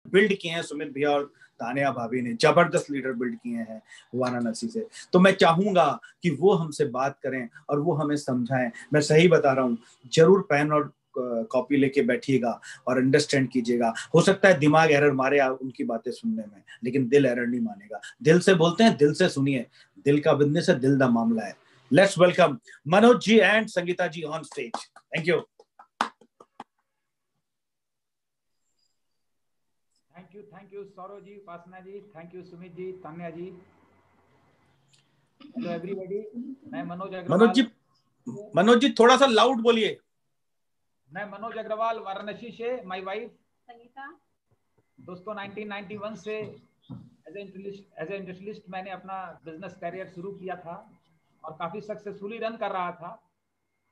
Build किए हैं सुमित भैया और तानिया भाभी ने, जबरदस्त लीडर बिल्ड किए हैं वाराणसी से। तो मैं चाहूंगा कि वो हमसे बात करें और वो हमें समझाएं। मैं सही बता रहा हूँ, जरूर पेन और कॉपी लेके बैठिएगा और अंडरस्टैंड कीजिएगा। हो सकता है दिमाग एरर मारे उनकी बातें सुनने में, लेकिन दिल एरर नहीं मानेगा। दिल से बोलते हैं, दिल से सुनिए, दिल का बिजनेस है, दिल का मामला है। Let's welcome Manoj ji and Sangeeta ji on stage. Thank you. Thank you Saurav ji, Upasana ji, thank you Sumit ji, Tanya ji. Hello everybody, मैं मनोज अग्रवाल। मनोज जी थोड़ा सा लाउड बोलिए। मैं मनोज अग्रवाल वाराणसी से, माय वाइफ संगीता। दोस्तों 1991 से एज ए इंडस्ट्रियलिस्ट मैंने अपना बिजनेस करियर शुरू किया था और काफी सक्सेसफुली रन कर रहा था।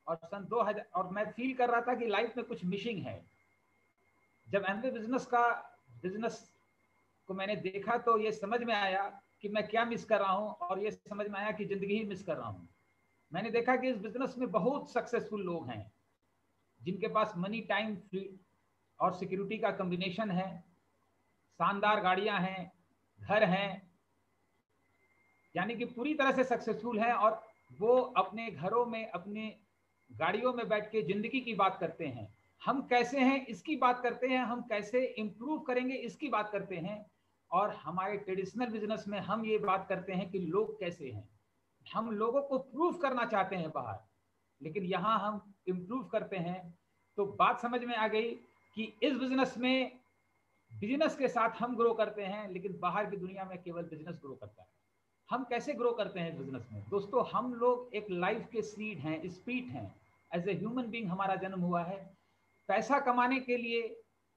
और सन 2000 और मैं फील कर रहा था कि लाइफ में कुछ मिसिंग है। जब एमवे बिजनेस को मैंने देखा तो ये समझ में आया कि मैं क्या मिस कर रहा हूँ, और ये समझ में आया कि जिंदगी ही मिस कर रहा हूँ। मैंने देखा कि इस बिजनेस में बहुत सक्सेसफुल लोग हैं जिनके पास मनी, टाइम, फ्री और सिक्योरिटी का कॉम्बिनेशन है, शानदार गाड़ियां हैं, घर हैं, यानी कि पूरी तरह से सक्सेसफुल हैं। और वो अपने घरों में, अपने गाड़ियों में बैठ के जिंदगी की बात करते हैं। हम कैसे हैं इसकी बात करते हैं, हम कैसे इंप्रूव करेंगे इसकी बात करते हैं। और हमारे ट्रेडिशनल बिजनेस में हम ये बात करते हैं कि लोग कैसे हैं। हम लोगों को प्रूव करना चाहते हैं बाहर, लेकिन यहाँ हम इंप्रूव करते हैं। तो बात समझ में आ गई कि इस बिजनेस के साथ हम ग्रो करते हैं, लेकिन बाहर की दुनिया में केवल बिजनेस ग्रो करता है। हम कैसे ग्रो करते हैं बिजनेस में? दोस्तों, हम लोग एक लाइफ के सीड हैं, स्पीड हैं। एज ए ह्यूमन बीइंग हमारा जन्म हुआ है पैसा कमाने के लिए,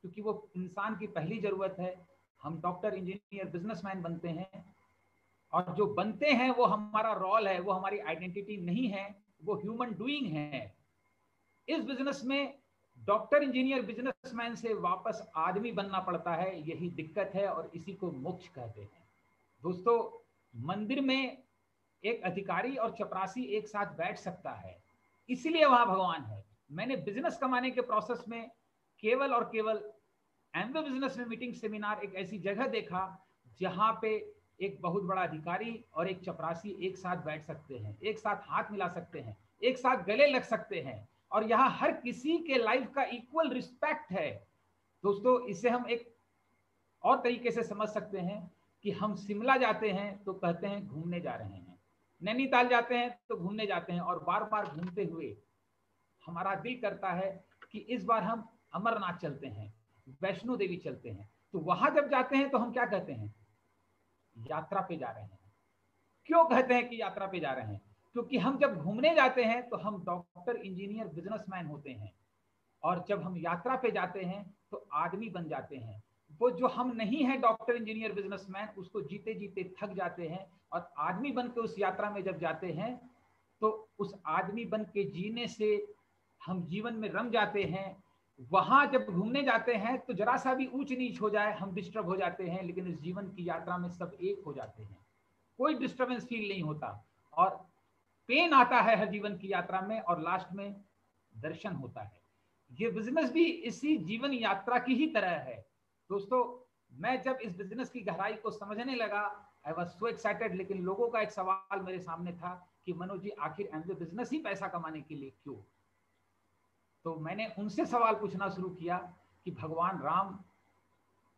क्योंकि वो इंसान की पहली जरूरत है। हम डॉक्टर, इंजीनियर, बिजनेसमैन बनते हैं, और जो बनते हैं वो हमारा रोल है, वो हमारी आइडेंटिटी नहीं है, वो ह्यूमन डूइंग है। इस बिजनेस में डॉक्टर, इंजीनियर, बिजनेसमैन से वापस आदमी बनना पड़ता है। यही दिक्कत है और इसी को मोक्ष कहते हैं। दोस्तों, मंदिर में एक अधिकारी और चपरासी एक साथ बैठ सकता है, इसीलिए वहां भगवान है। मैंने बिजनेस कमाने के प्रोसेस में केवल और केवल एमवे बिजनेस में मीटिंग सेमिनार एक ऐसी जगह देखा जहां पे एक बहुत बड़ा अधिकारी और एक चपरासी एक साथ बैठ सकते हैं, एक साथ हाथ मिला सकते हैं, एक साथ गले लग सकते हैं, और यहाँ हर किसी के लाइफ का इक्वल रिस्पेक्ट है। दोस्तों, इसे हम एक और तरीके से समझ सकते हैं कि हम शिमला जाते हैं तो कहते हैं घूमने जा रहे हैं, नैनीताल जाते हैं तो घूमने जाते हैं, और बार बार घूमते हुए हमारा दिल करता है कि इस बार हम अमरनाथ चलते हैं, वैष्णो देवी चलते हैं। तो वहां जब जाते हैं तो हम क्या कहते हैं? यात्रा पे जा रहे हैं। क्यों कहते हैं कि यात्रा पे जा रहे हैं? क्योंकि हम जब घूमने जाते हैं तो हम डॉक्टर, इंजीनियर, बिजनेसमैन होते हैं, और जब हम यात्रा पे जाते हैं तो आदमी बन जाते हैं। वो जो हम नहीं है डॉक्टर, इंजीनियर, बिजनेसमैन, उसको जीते जीते थक जाते हैं, और आदमी बन के उस यात्रा में जब जाते हैं तो उस आदमी बन के जीने से हम जीवन में रम जाते हैं। वहां जब घूमने जाते हैं तो जरा सा भी ऊंच नीच हो जाए हम डिस्टर्ब हो जाते हैं, लेकिन इस जीवन की यात्रा में सब एक हो जाते हैं, कोई डिस्टर्बेंस फील नहीं होता, और पेन आता है हर जीवन की यात्रा में, और लास्ट में दर्शन होता है। ये बिजनेस भी इसी जीवन यात्रा की ही तरह है। दोस्तों, मैं जब इस बिजनेस की गहराई को समझने लगा, आई वाज सो एक्साइटेड। लेकिन लोगों का एक सवाल मेरे सामने था कि मनोज जी, आखिर एमवे बिजनेस ही पैसा कमाने के लिए क्यों? तो मैंने उनसे सवाल पूछना शुरू किया कि भगवान राम,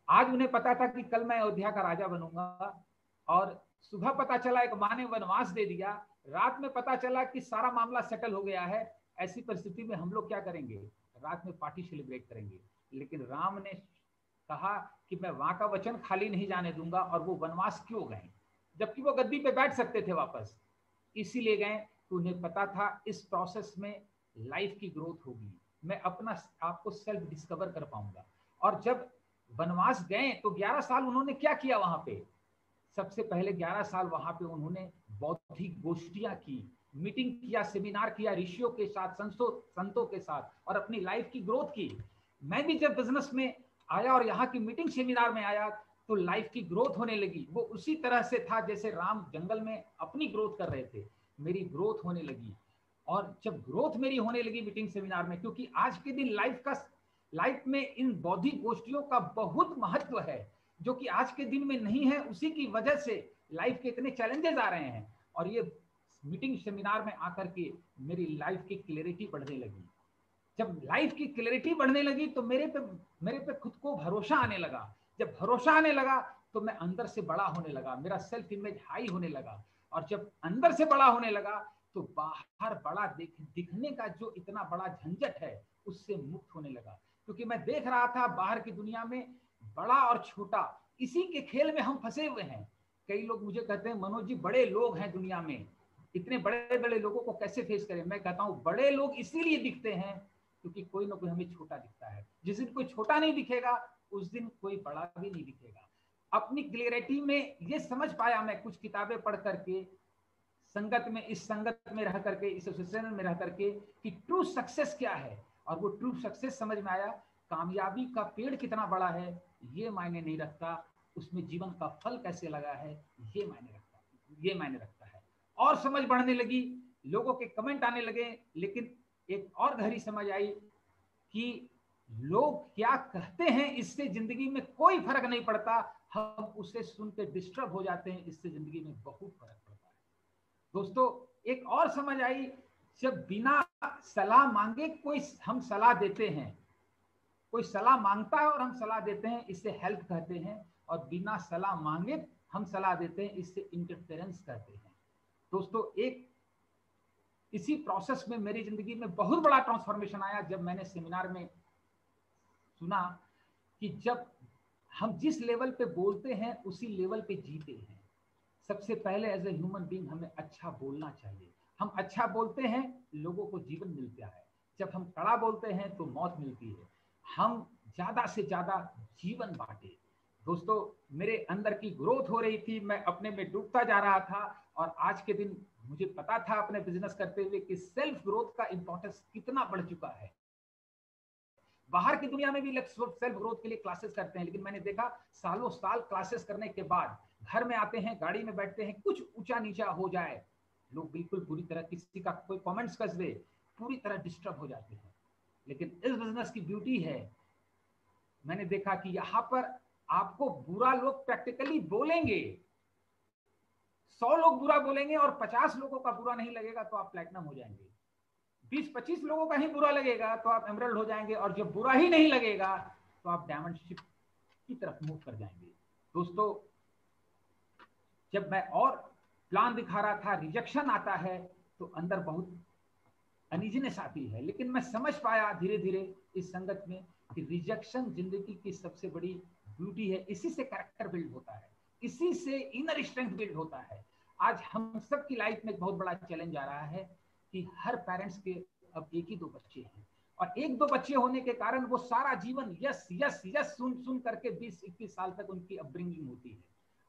आज उन्हें पता था कि कल मैं अयोध्या का राजा बनूंगा, और सुबह पता चला एक माँ ने वनवास दे दिया, रात में पता चला कि सारा मामला सेटल हो गया है। ऐसी परिस्थिति में हम लोग क्या करेंगे? रात में पार्टी सेलिब्रेट करेंगे। लेकिन राम ने कहा कि मैं वहां का वचन खाली नहीं जाने दूंगा, और वो वनवास क्यों गए जबकि वो गद्दी पे बैठ सकते थे वापस? इसीलिए गए कि उन्हें पता था इस प्रोसेस में लाइफ की ग्रोथ होगी, मैं अपना आपको सेल्फ डिस्कवर कर पाऊंगा। और जब वनवास गए तो 11 साल उन्होंने क्या किया वहां पे? सबसे पहले 11 साल वहां पे उन्होंने बौद्धिक गोष्ठियां की, मीटिंग किया, सेमिनार किया ऋषियों के साथ, संतों के साथ, और अपनी लाइफ की ग्रोथ की। मैं भी जब बिजनेस में आया और यहाँ की मीटिंग सेमिनार में आया तो लाइफ की ग्रोथ होने लगी। वो उसी तरह से था जैसे राम जंगल में अपनी ग्रोथ कर रहे थे, मेरी ग्रोथ होने लगी। और जब ग्रोथ मेरी होने लगी मीटिंग सेमिनार में, क्योंकि आज के दिन लाइफ में इन बौद्धिक गोष्ठियों का बहुत महत्व है। जो कि आज के दिन में नहीं है। उसी की वजह से लाइफ के इतने चैलेंजेस आ रहे हैं। और ये मीटिंग सेमिनार में आकर के मेरी लाइफ की क्लैरिटी बढ़ने लगी। जब लाइफ की क्लैरिटी बढ़ने लगी तो मेरे पे खुद को भरोसा आने लगा। जब भरोसा आने लगा तो मैं अंदर से बड़ा होने लगा, मेरा सेल्फ इमेज हाई होने लगा। और जब अंदर से बड़ा होने लगा तो बाहर बड़ा दिखने का जो इतना बड़ा झंझट है उससे मुक्त होने लगा। क्योंकि मैं देख रहा था बाहर की दुनिया में बड़ा और छोटा इसी के खेल में हम फंसे हुए हैं। कई लोग मुझे कहते हैं मनोज जी बड़े लोग हैं दुनिया में, इतने बड़े बड़े लोगों को कैसे फेस करें। मैं कहता हूं बड़े लोग इसीलिए दिखते हैं क्योंकि कोई ना कोई हमें छोटा दिखता है। जिस दिन कोई छोटा नहीं दिखेगा उस दिन कोई बड़ा भी नहीं दिखेगा। अपनी क्लियरिटी में ये समझ पाया मैं कुछ किताबें पढ़ करके, संगत में, इस संगत में रह करके, इस एसोसिएशन में रह करके कि ट्रू सक्सेस क्या है। और वो ट्रू सक्सेस समझ में आया। कामयाबी का पेड़ कितना बड़ा है ये मायने नहीं रखता, उसमें जीवन का फल कैसे लगा है ये मायने रखता है। और समझ बढ़ने लगी, लोगों के कमेंट आने लगे। लेकिन एक और गहरी समझ आई कि लोग क्या कहते हैं इससे जिंदगी में कोई फर्क नहीं पड़ता, हम उसे सुन के डिस्टर्ब हो जाते हैं, इससे जिंदगी में बहुत फर्क पड़ता है। दोस्तों एक और समझ आई, जब बिना सलाह मांगे कोई हम सलाह देते हैं, कोई सलाह मांगता है और हम सलाह देते हैं, इससे हेल्प कहते हैं। और बिना सलाह मांगे हम सलाह देते हैं, इससे इंटरफेरेंस कहते हैं। दोस्तों एक इसी प्रोसेस में मेरी जिंदगी में बहुत बड़ा ट्रांसफॉर्मेशन आया जब मैंने सेमिनार में सुना कि जब हम जिस लेवल पे बोलते हैं उसी लेवल पे जीते हैं। सबसे पहले एज ए ह्यूमन बीइंग हमें अच्छा बोलना चाहिए। हम अच्छा बोलते हैं लोगों को जीवन मिलता है, जब हम कड़ा बोलते हैं तो मौत मिलती है। हम ज्यादा से ज्यादा जीवन बांटे। दोस्तों मेरे अंदर की ग्रोथ हो रही थी, मैं अपने में डूबता जा रहा था। और आज के दिन मुझे पता था अपने बिजनेस करते हुए कि सेल्फ ग्रोथ का इंपॉर्टेंस कितना बढ़ चुका है। बाहर की दुनिया में भी लोग सेल्फ ग्रोथ के लिए क्लासेस करते हैं, लेकिन मैंने देखा सालों साल क्लासेस करने के बाद घर में आते हैं, गाड़ी में बैठते हैं, कुछ ऊंचा नीचा हो जाए, लोग बिल्कुल पूरी तरह, किसी का कोई कमेंट्स कस दे, पूरी तरह डिस्टर्ब हो जाते हैं। लेकिन इस बिजनेस की ब्यूटी है, मैंने देखा कि यहां पर आपको बुरा लोग प्रैक्टिकली बोलेंगे, 100 लोग बुरा बोलेंगे और 50 लोगों का बुरा नहीं लगेगा तो आप प्लैटिनम हो जाएंगे। 20-25 लोगों का ही बुरा लगेगा तो आप एमरल्ड हो जाएंगे। और जब बुरा ही नहीं लगेगा तो आप डायमंड शिप की तरफ मूव कर जाएंगे। दोस्तों जब मैं और प्लान दिखा रहा था, रिजेक्शन आता है तो अंदर बहुत अनइजीनेस आती है। लेकिन मैं समझ पाया धीरे धीरे इस संगत में कि रिजेक्शन जिंदगी की सबसे बड़ी ब्यूटी है। इसी से कैरेक्टर बिल्ड होता है, इसी से इनर स्ट्रेंथ बिल्ड होता है। आज हम सब की लाइफ में एक बहुत बड़ा चैलेंज आ रहा है कि हर पेरेंट्स के अब एक ही दो बच्चे हैं, और एक दो बच्चे होने के कारण वो सारा जीवन यस यस यस सुन सुन करके 20-21 साल तक उनकी अपब्रिंगिंग होती है।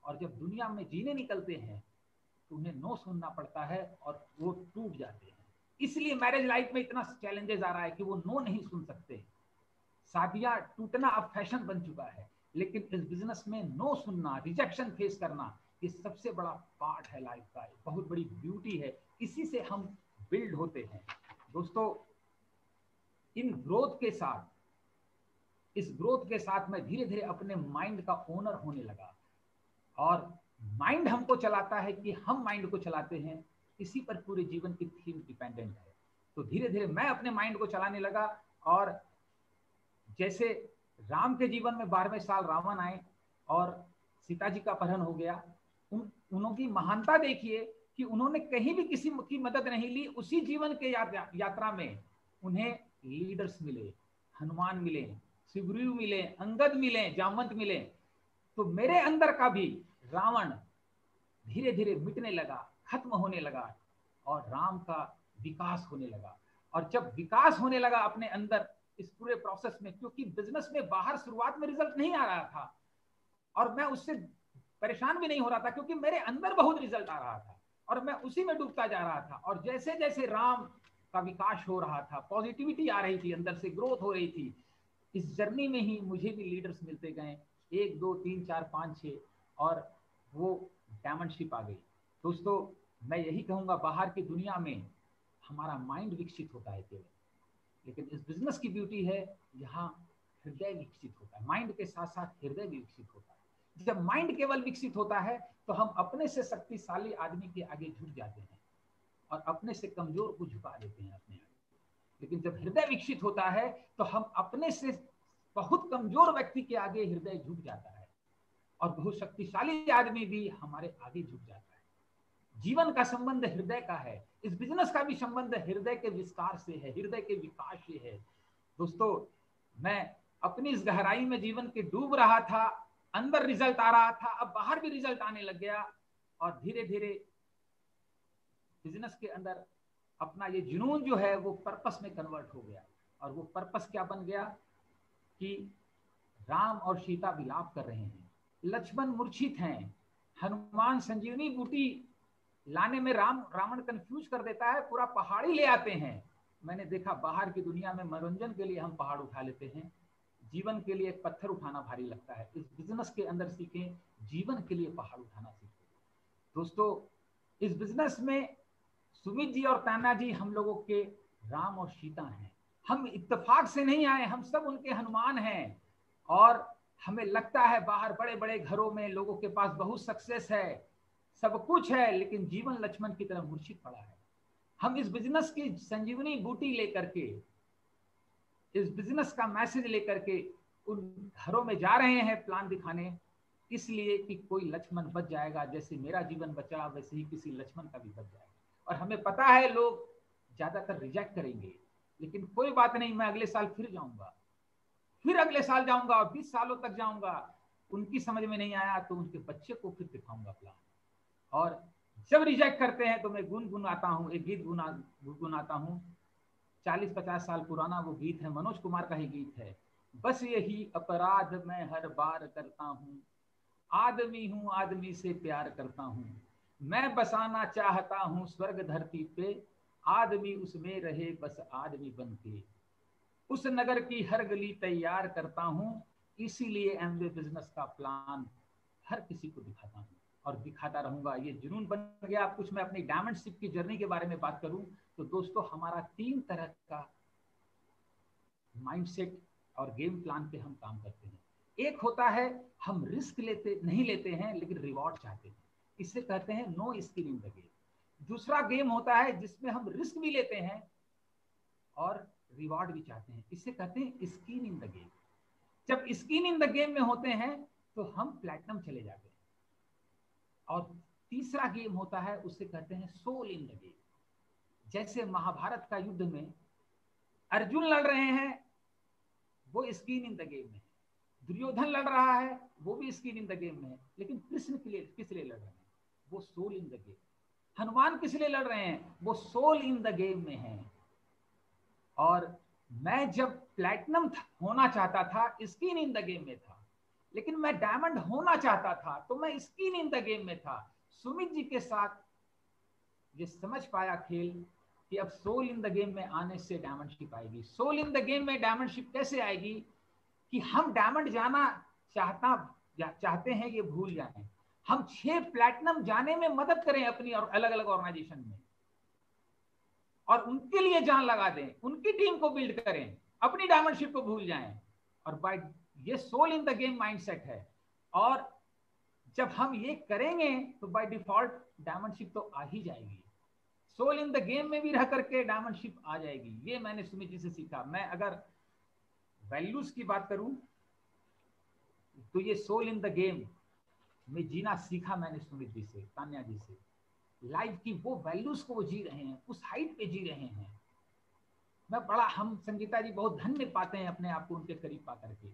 और जब दुनिया में जीने निकलते हैं तो उन्हें नो सुनना पड़ता है और वो टूट जाते हैं। इसलिए मैरिज लाइफ में इतना चैलेंजेस आ रहा है कि वो नो नहीं सुन सकते। शादियां टूटना अब फैशन बन चुका है, लेकिन इस बिजनेस में नो सुनना, रिजेक्शन फेस करना, ये सबसे बड़ा पार्ट है लाइफ का, बहुत बड़ी ब्यूटी है। इसी से हम बिल्ड होते हैं। दोस्तों इन ग्रोथ के साथ, इस ग्रोथ के साथ मैं धीरे धीरे अपने माइंड का ओनर होने लगा। और माइंड हमको चलाता है कि हम माइंड को चलाते हैं, इसी पर पूरे जीवन की थीम डिपेंडेंट है। तो धीरे धीरे मैं अपने माइंड को चलाने लगा। और जैसे राम के जीवन में 12वें साल रावण आए और सीता जी का अपहरण हो गया, उनकी महानता देखिए कि उन्होंने कहीं भी किसी की मदद नहीं ली। उसी जीवन के यात्रा में उन्हें लीडर्स मिले, हनुमान मिले, सुग्रीव मिले, अंगद मिले, जामवंत मिले। तो मेरे अंदर का भी रावण धीरे धीरे मिटने लगा, खत्म होने लगा, और राम का विकास होने लगा। और जब विकास होने लगा अपने अंदर इस पूरे प्रोसेस में, क्योंकि बिजनेस में बाहर शुरुआत में रिजल्ट नहीं आ रहा था और मैं उससे परेशान भी नहीं हो रहा था, क्योंकि मेरे अंदर बहुत रिजल्ट आ रहा था और मैं उसी में डूबता जा रहा था। और जैसे जैसे राम का विकास हो रहा था, पॉजिटिविटी आ रही थी, अंदर से ग्रोथ हो रही थी, इस जर्नी में ही मुझे भी लीडर्स मिलते गए, 1 2 3 4 5 6, और वो डायमंड शिप आ गई। दोस्तों मैं यही कहूंगा, बाहर की दुनिया में हमारा माइंड विकसित होता है केवल, लेकिन इस बिजनेस की ब्यूटी है यहाँ हृदय विकसित होता है। माइंड के साथ साथ हृदय भी विकसित होता है। जब माइंड केवल विकसित होता है तो हम अपने से शक्तिशाली आदमी के आगे झुक जाते हैं और अपने से कमजोर को झुका देते हैं अपने आगे। लेकिन जब हृदय विकसित होता है तो हम अपने से बहुत कमजोर व्यक्ति के आगे हृदय झुक जाता है और बहुत शक्तिशाली आदमी भी हमारे आगे झुक जाता है। जीवन का संबंध हृदय का है, इस बिजनेस का भी संबंध हृदय के विस्तार से है, हृदय के विकास से है। दोस्तों, मैं अपनी इस गहराई में जीवन के डूब रहा था, अंदर रिजल्ट आ रहा था, अब बाहर भी रिजल्ट आने लग गया और धीरे धीरे बिजनेस के अंदर अपना ये जुनून जो है वो पर्पस में कन्वर्ट हो गया। और वो पर्पस क्या बन गया कि राम और सीता विलाप कर रहे हैं, लक्ष्मण मूर्छित हैं, हनुमान संजीवनी बूटी लाने में रावण कंफ्यूज कर देता है, पूरा पहाड़ी ले आते हैं। मैंने देखा बाहर की दुनिया में मनोरंजन के लिए हम पहाड़ उठा लेते हैं, जीवन के लिए एक पत्थर उठाना भारी लगता है। इस बिजनेस के अंदर सीखें, जीवन के लिए पहाड़ उठाना सीखें। दोस्तों, इस बिजनेस में सुमित जी और तान्या जी हम लोगों के राम और सीता हैं। हम इत्तेफाक से नहीं आए, हम सब उनके हनुमान हैं। और हमें लगता है बाहर बड़े बड़े घरों में लोगों के पास बहुत सक्सेस है, सब कुछ है, लेकिन जीवन लक्ष्मण की तरह मूर्छित पड़ा है। हम इस बिजनेस की संजीवनी बूटी लेकर के, इस बिजनेस का मैसेज लेकर के उन घरों में जा रहे हैं प्लान दिखाने, इसलिए कि कोई लक्ष्मण बच जाएगा, जैसे मेरा जीवन बचा वैसे ही किसी लक्ष्मण का भी बच जाएगा। और हमें पता है लोग ज्यादातर रिजेक्ट करेंगे, लेकिन कोई बात नहीं, मैं अगले साल फिर जाऊंगा, फिर अगले साल जाऊंगा और 20 सालों तक जाऊंगा। उनकी समझ में नहीं आया तो उनके बच्चे को फिर दिखाऊंगा प्लान। और जब रिजेक्ट करते हैं तो मैं गुनगुनाता हूँ, एक गीत गुनगुनाता हूँ, 40-50 साल पुराना वो गीत है, मनोज कुमार का ही गीत है। बस यही अपराध मैं हर बार करता हूँ, आदमी हूँ आदमी से प्यार करता हूँ, मैं बसाना चाहता हूँ स्वर्ग धरती पे, आदमी उसमें रहे बस आदमी बन के, उस नगर की हर गली तैयार करता हूँ, इसीलिए एमवे बिजनेस का प्लान हर किसी को दिखाता हूँ और दिखाता रहूंगा। ये जुनून बन गया। अब कुछ मैं अपनी डायमंडशिप की जर्नी के बारे में बात करूं तो दोस्तों, हमारा 3 तरह का माइंडसेट और गेम प्लान पे हम काम करते हैं। एक होता है हम रिस्क नहीं लेते हैं लेकिन रिवॉर्ड चाहते हैं, इसे कहते हैं no skin in the game. दूसरा गेम होता है जिसमें हम रिस्क भी लेते हैं और रिवॉर्ड भी चाहते हैं, इसे कहते हैं स्किन इन द गेम। जब स्किन इन द गेम में होते हैं तो हम प्लैटिनम चले जाते हैं। और तीसरा गेम होता है, उसे कहते हैं सोल इन द गेम। जैसे महाभारत का युद्ध में अर्जुन लड़ रहे हैं, वो स्किन इन द गेम में है, दुर्योधन लड़ रहा है, वो भी स्किन इन द गेम में है, लेकिन कृष्ण के लिए किस लिए लड़ रहे हैं, वो soul in the game. Hanuman किस लिए लड़ रहे हैं, वो सोल इन द गेम में है। और मैं जब प्लैटिनम होना चाहता था, स्किन इन द गेम में था, लेकिन मैं डायमंड होना चाहता था तो मैं स्किन इन द गेम में था। सुमित जी के साथ ये समझ पाया खेल कि अब सोल इन द गेम में आने से डायमंडशिप आएगी। सोल इन द गेम में डायमंडशिप कैसे आएगी कि हम डायमंड जाना चाहते हैं, ये भूल जाएं, हम 6 प्लैटिनम जाने में मदद करें अपनी और अलग अलग ऑर्गेनाइजेशन में, और उनके लिए जान लगा दें, उनकी टीम को बिल्ड करें, अपनी डायमंडशिप को भूल जाएं। और बाय ये soul in the game mindset है। और जब हम ये करेंगे तो बाय डिफॉल्ट डायमंडशिप तो आ ही जाएगी। सोल इन द गेम में भी रह करके डायमंडशिप आ जाएगी। ये मैंने सुमित जी से सीखा। मैं अगर वैल्यूज की बात करूं तो ये सोल इन द गेम में जीना सीखा मैंने सुमित जी से, तान्या जी से। लाइफ की वो वैल्यूज को वो जी रहे हैं, उस हाइट पे जी रहे हैं। मैं बड़ा, हम संगीता जी बहुत धन्य पाते हैं अपने आप को उनके करीब पा करके।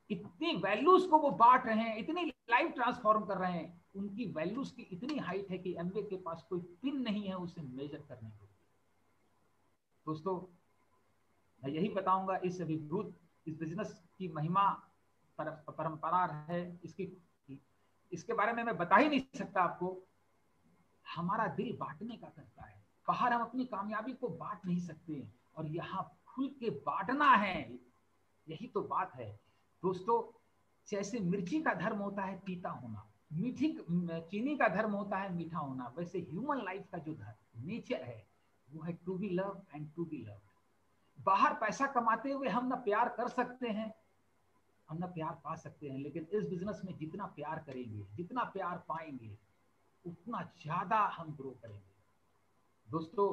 इतनी वैल्यूज को वो बांट रहे हैं, इतनी लाइफ ट्रांसफॉर्म कर रहे हैं, उनकी वैल्यूज की इतनी हाइट है कि एमवे के पास कोई पिन नहीं है उसे मेजर करने के लिए। दोस्तों, मैं यही बताऊंगा, इस अभिभूत इस बिजनेस की महिमा परंपरा है, इसके बारे में मैं बता ही नहीं सकता आपको। हमारा दिल बांटने का करता है, बाहर हम अपनी कामयाबी को बांट नहीं सकते और यहाँ खुल के बांटना है, यही तो बात है। दोस्तों, जैसे मिर्ची का धर्म होता है तीता होना, चीनी का धर्म होता है मीठा होना, वैसे ह्यूमन लाइफ का जो धर्म नेचर है वो है to be love and to be loved. बाहर पैसा कमाते हुए हम ना प्यार कर सकते हैं, हम ना प्यार पा सकते हैं, लेकिन इस बिजनेस में जितना प्यार करेंगे, जितना प्यार पाएंगे, उतना ज्यादा हम ग्रो करेंगे। दोस्तों,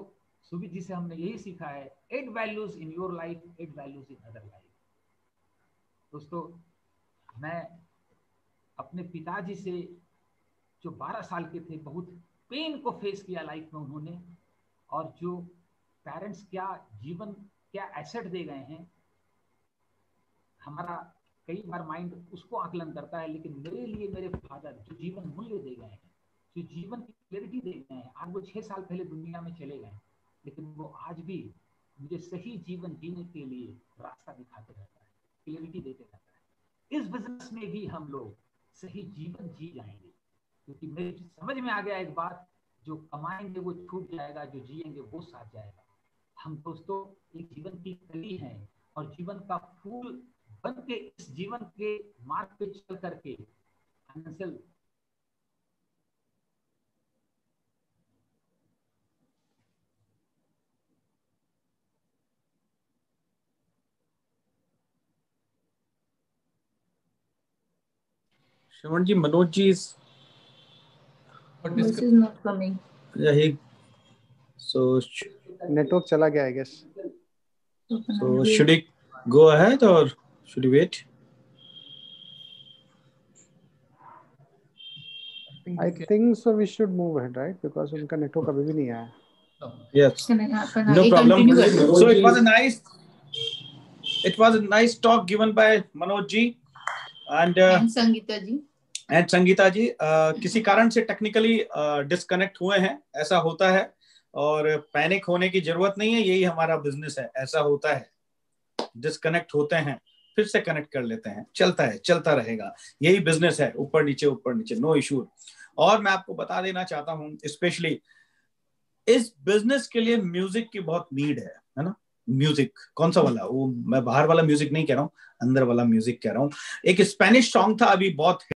सुमित जी से हमने यही सीखा है, add values in your life, add values in other life. दोस्तों, मैं अपने पिताजी से, जो 12 साल के थे, बहुत पेन को फेस किया लाइफ में उन्होंने, और जो पेरेंट्स क्या जीवन, क्या एसेट दे गए हैं, हमारा कई बार माइंड उसको आकलन करता है, लेकिन मेरे लिए मेरे फादर जो जीवन मूल्य दे गए हैं, जो जीवन की क्लैरिटी दे गए हैं, आज वो 6 साल पहले दुनिया में चले गए, लेकिन वो आज भी मुझे सही जीवन जीने के लिए रास्ता दिखाते रहता है, क्लैरिटी देते रहता है। इस बिजनेस में भी हम लोग सही जीवन जी जाएंगे, क्योंकि मेरे समझ में आ गया एक बात, जो कमाएंगे वो छूट जाएगा, जो जिएंगे वो साथ जाएगा। हम दोस्तों एक जीवन की कली हैं, और जीवन का फूल बन के इस जीवन के मार्ग पे चल करके financial Shravan ji, Manoj ji This is not coming. यही, so network चला गया, I guess. So should we go ahead or should we wait? I think so. We should move ahead, right? Because उनका network अभी भी नहीं आया. Yes. No problem. So it was a nice talk given by Manoj ji and Sangeeta ji. And Sangeeta ji. किसी कारण से technically disconnect हुए हैं, ऐसा होता है, और पैनिक होने की जरूरत नहीं है, यही हमारा बिजनेस है, ऐसा होता है, डिस्कनेक्ट होते हैं फिर से कनेक्ट कर लेते हैं, चलता है, चलता रहेगा, यही बिजनेस है, ऊपर नीचे, नो इशू। और मैं आपको बता देना चाहता हूं, स्पेशली इस बिजनेस के लिए म्यूजिक की बहुत नीड है ना। म्यूजिक कौन सा वाला, वो मैं बाहर वाला म्यूजिक नहीं कह रहा हूँ, अंदर वाला म्यूजिक कह रहा हूँ। एक स्पेनिश सॉन्ग था अभी बहुत